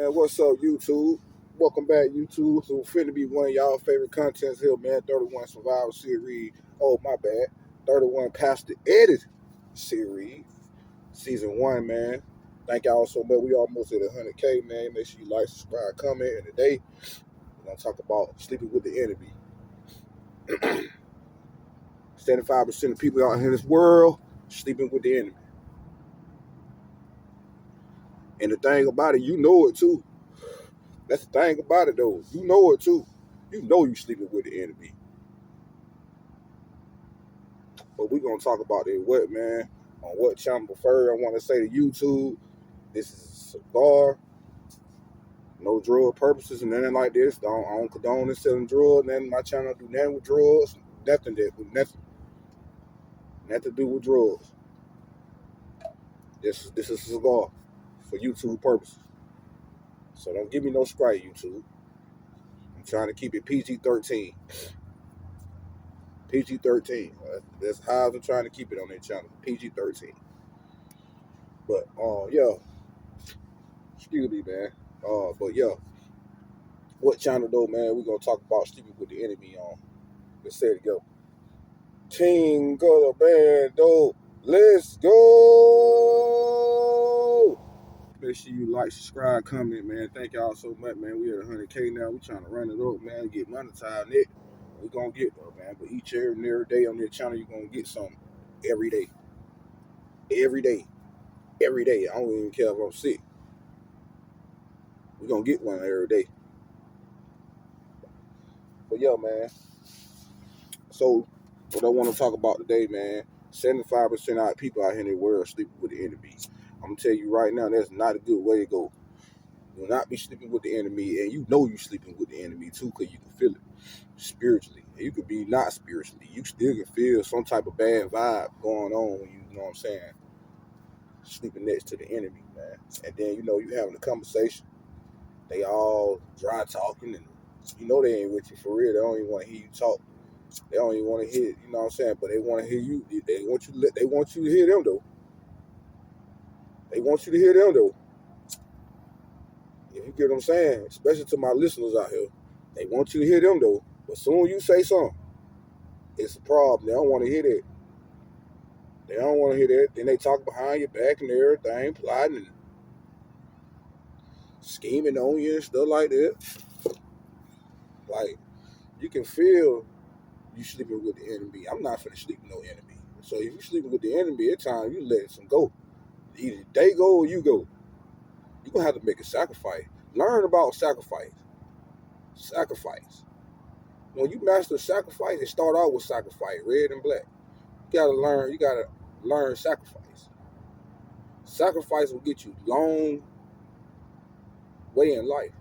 Man, what's up, YouTube? Welcome back, YouTube. So, finna be one of y'all favorite contents here, man. 31 Survival Series. Oh, my bad. 31 Pastor Edit Series. Season 1, man. Thank y'all so much. We almost at 100K, man. Make sure you like, subscribe, comment. And today, we're going to talk about sleeping with the enemy. 75% of people out here in this world sleeping with the enemy. And the thing about it, you know it, too. That's the thing about it, though. You know it, too. You know you sleeping with the enemy. But we're going to talk about it, what, man, on what channel. But first, I want to say to YouTube, this is a cigar, no drug purposes and nothing like this. I don't condone selling drugs. Nothing in my channel do nothing with drugs. Nothing to do with drugs. This is a cigar for YouTube purposes. So don't give me no strike, YouTube. I'm trying to keep it PG-13. PG-13. That's how I'm trying to keep it on their channel. PG-13. But, yeah. Excuse me, man. But, yeah. What channel, though, man, we're going to talk about sleeping with the enemy on. Let's say it together. King of the band, though. Let's go! Make sure you like, subscribe, comment, man. Thank y'all so much, man. We at 100K now. We trying to run it up, man. Get monetized it. We're going to get there, man. But each and every day on this channel, you're going to get something every day. Every day. Every day. I don't even care if I'm sick. We're going to get one every day. But, yeah, man. So, what I want to talk about today, man, 75% of people out here in the world sleeping with the enemy. I'm going to tell you right now, that's not a good way to go. You will not be sleeping with the enemy, and you know you're sleeping with the enemy, too, because you can feel it spiritually. You could be not spiritually. You still can feel some type of bad vibe going on when you know what I'm saying, sleeping next to the enemy, man. And then, you having a conversation. They all dry talking, and you know they ain't with you for real. They don't even want to hear you talk. They don't even want to hear, you know what I'm saying? But they want to hear you. They want you to hear them, though. They want you to hear them, though. If you get what I'm saying, especially to my listeners out here, they want you to hear them, though. But soon you say something, it's a problem. They don't want to hear that. They don't want to hear that. Then they talk behind your back and everything, plotting and scheming on you and stuff like that. Like, you can feel you sleeping with the enemy. I'm not finna sleep with no enemy. So if you sleeping with the enemy, at times you let some go. Either they go or you go. You're going to have to make a sacrifice. Learn about sacrifice. Sacrifice. When you master sacrifice, it start out with sacrifice, red and black. You gotta learn sacrifice. Sacrifice will get you long way in life.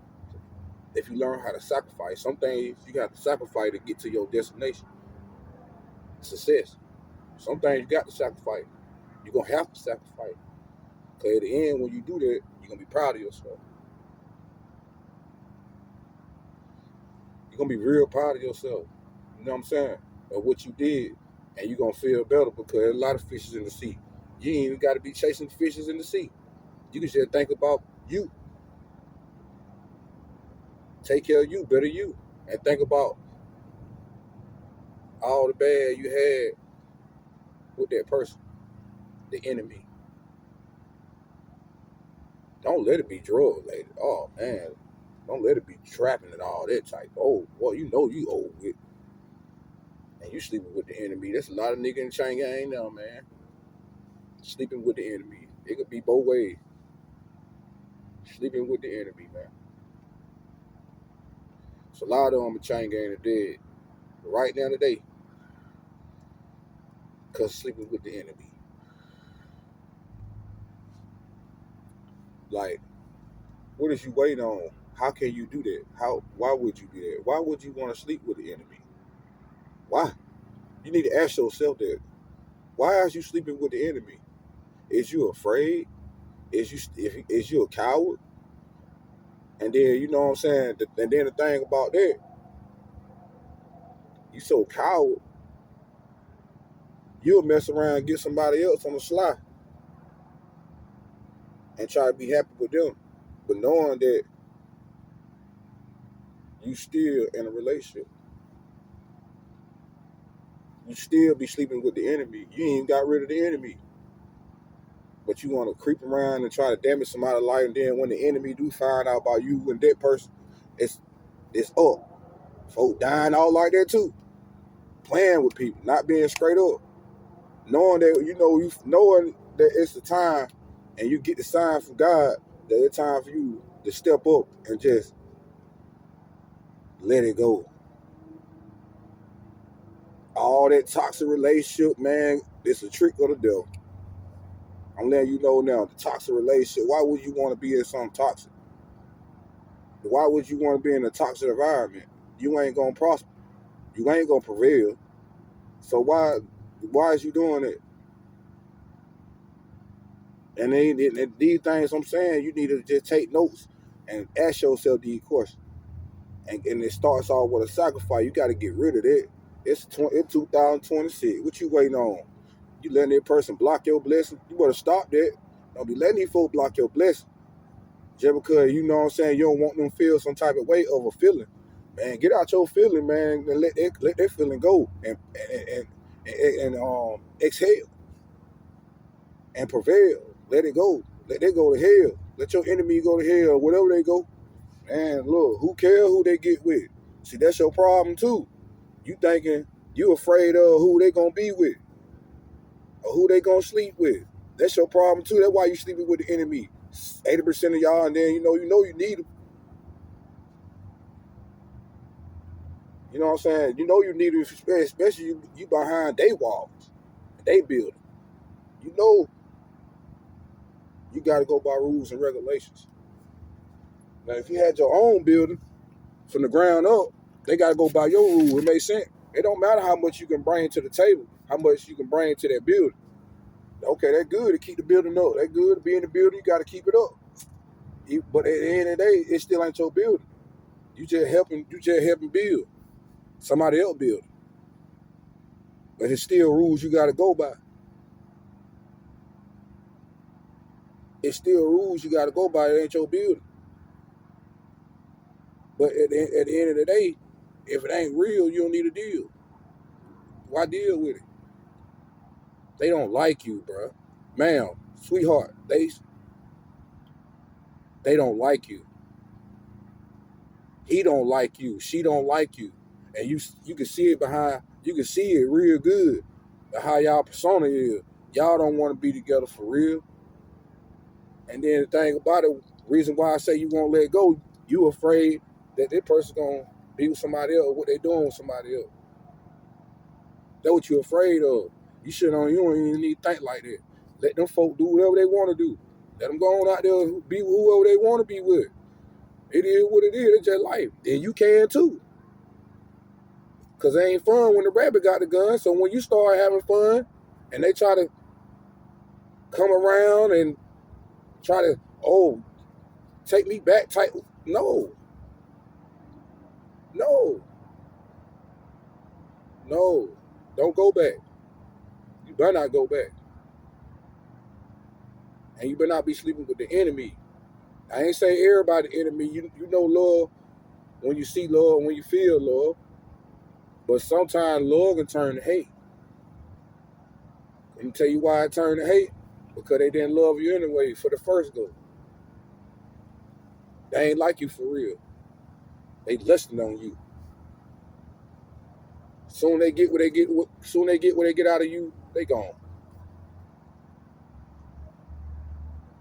If you learn how to sacrifice, some things you got to sacrifice to get to your destination. Success. Some things you got to sacrifice. You're going to have to sacrifice. Because at the end, when you do that, you're going to be proud of yourself. You're going to be real proud of yourself. You know what I'm saying? Of what you did. And you're going to feel better because there's a lot of fishes in the sea. You ain't even got to be chasing fishes in the sea. You can just think about you. Take care of you, better you. And think about all the bad you had with that person, the enemy. Don't let it be drug related. Oh, man. Don't let it be trapping and all that type. Oh, boy, you know you old with. And you sleeping with the enemy. There's a lot of niggas in the chain gang now, man. Sleeping with the enemy. It could be both ways. Sleeping with the enemy, man. So a lot of them in the chain gang are dead right now today because sleeping with the enemy. Like, what is you waiting on? How can you do that? Why would you do that? Why would you want to sleep with the enemy? Why? You need to ask yourself that. Why are you sleeping with the enemy? Is you afraid? Is you a coward? And then, you know what I'm saying? And then the thing about that, you so coward, you'll mess around and get somebody else on the sly and try to be happy with them. But knowing that you still in a relationship. You still be sleeping with the enemy. You ain't even got rid of the enemy. But you want to creep around and try to damage somebody's life, and then when the enemy do find out about you and that person, it's up. Folk dying all like that too. Playing with people, not being straight up. Knowing that knowing that it's the time and you get the sign from God that it's time for you to step up and just let it go. All that toxic relationship, man, it's a trick of the devil. I'm letting you know now, the toxic relationship, why would you want to be in something toxic? Why would you want to be in a toxic environment? You ain't gonna prosper. You ain't gonna prevail. So why is you doing it? And these things I'm saying, you need to just take notes and ask yourself these questions. And it starts off with a sacrifice. You got to get rid of that. It's 2026. What you waiting on? You letting that person block your blessing? You better stop that. Don't be letting these folks block your blessing. Just because, you know what I'm saying, you don't want them to feel some type of way of a feeling. Man, get out your feeling, man, and let that feeling go. And exhale and prevail. Let it go. Let it go to hell. Let your enemy go to hell, wherever they go. Man, look, who cares who they get with? See, that's your problem too. You thinking you afraid of who they gonna be with or who they gonna sleep with. That's your problem too. That's why you sleeping with the enemy. 80% of y'all, and then you need them. You know what I'm saying? You need them, especially you behind they walls, they building. You know you got to go by rules and regulations. Now, if you had your own building from the ground up, they got to go by your rule. It makes sense. It don't matter how much you can bring to the table, how much you can bring to that building. Okay, that's good to keep the building up. That's good to be in the building. You got to keep it up. But at the end of the day, it still ain't your building. You just helping build. Somebody else build. But it's still rules you got to go by. It's still rules you got to go by. It ain't your building. But at the end of the day, if it ain't real, you don't need to deal. Why deal with it? They don't like you, bro. Ma'am, sweetheart, they don't like you. He don't like you. She don't like you. And you can see it you can see it real good how y'all persona is. Y'all don't want to be together for real. And then the thing about it, reason why I say you won't let go, you afraid that this person gonna be with somebody else, what they doing with somebody else. That's what you afraid of. You don't even need to think like that. Let them folk do whatever they want to do. Let them go on out there, be with whoever they want to be with. It is what it is. It's just life. And you can too. Because it ain't fun when the rabbit got the gun. So when you start having fun and they try to come around and try to, take me back type. No. No. No. Don't go back. You better not go back. And you better not be sleeping with the enemy. I ain't saying everybody enemy. You know love when you see love, when you feel love. But sometimes love can turn to hate. Let me tell you why it turned to hate. Because they didn't love you anyway for the first go. They ain't like you for real. They lusting on you. Soon they get what they get out of you, they gone.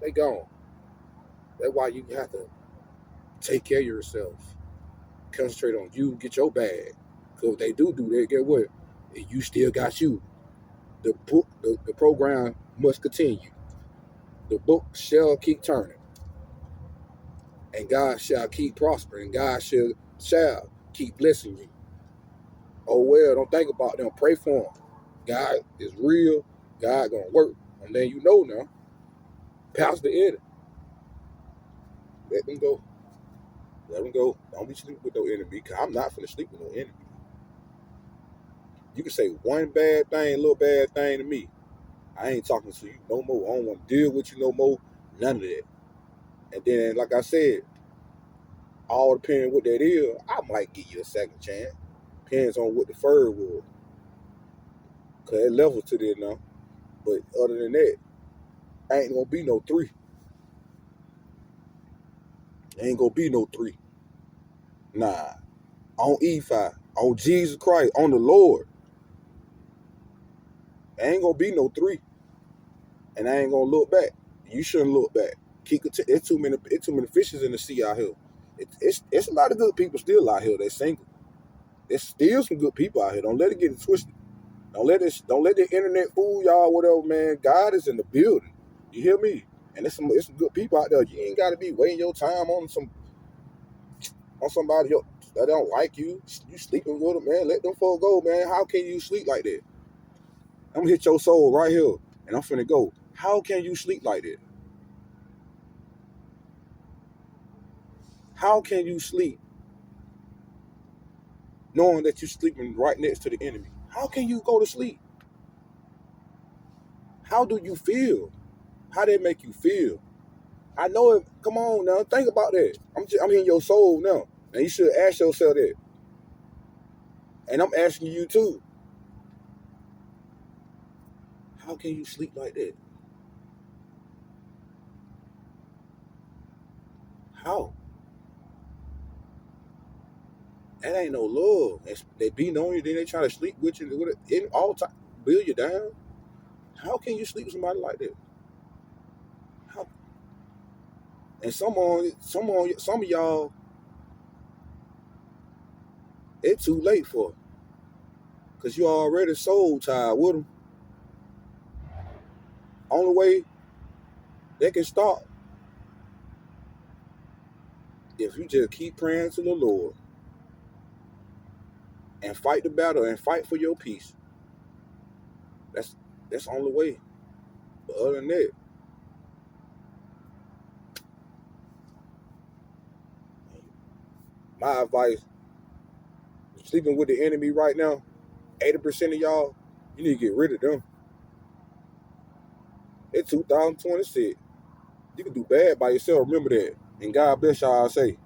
They gone. That's why you have to take care of yourself. Concentrate on you, get your bag. Because if they do that, get what? You still got you. The program must continue. The book shall keep turning. And God shall keep prospering. God shall keep blessing you. Oh well, don't think about them. Pray for them. God is real. God gonna work. And then you know now. Pastor Eddie. Let them go. Let them go. Don't be sleeping with no enemy. Cause I'm not finna sleep with no enemy. You can say one bad thing, little bad thing to me. I ain't talking to you no more. I don't want to deal with you no more. None of that. And then, like I said, All depending what that is, I might give you a second chance. Depends on what the fur was. Cause it levels to this now. But other than that, ain't gonna be no three. Ain't gonna be no three. Nah. On E5. On Jesus Christ. On the Lord. Ain't gonna be no three. And I ain't gonna look back. You shouldn't look back. It's too many fishes in the sea out here. It's a lot of good people still out here that's single. There's still some good people out here. Don't let it get it twisted. Don't let the internet fool y'all, whatever, man. God is in the building. You hear me? And it's some good people out there. You ain't gotta be wasting your time on somebody that don't like you. You sleeping with them, man. Let them folk go, man. How can you sleep like that? I'm gonna hit your soul right here, and I'm finna go. How can you sleep like that? How can you sleep knowing that you're sleeping right next to the enemy? How can you go to sleep? How do you feel? How they make you feel? I know it. Come on now, think about that. I'm in your soul now, and you should ask yourself that. And I'm asking you too. How can you sleep like that? How? That ain't no love. They beating on you, then they try to sleep with you in all time, build you down. How can you sleep with somebody like that? How? And some of y'all, it's too late for, cause you already soul tied with them. Only way they can stop if you just keep praying to the Lord and fight the battle and fight for your peace. That's the only way. But other than that, my advice: sleeping with the enemy right now, 80% of y'all, you need to get rid of them. It's 2026. You can do bad by yourself. Remember that. And God bless y'all, I say.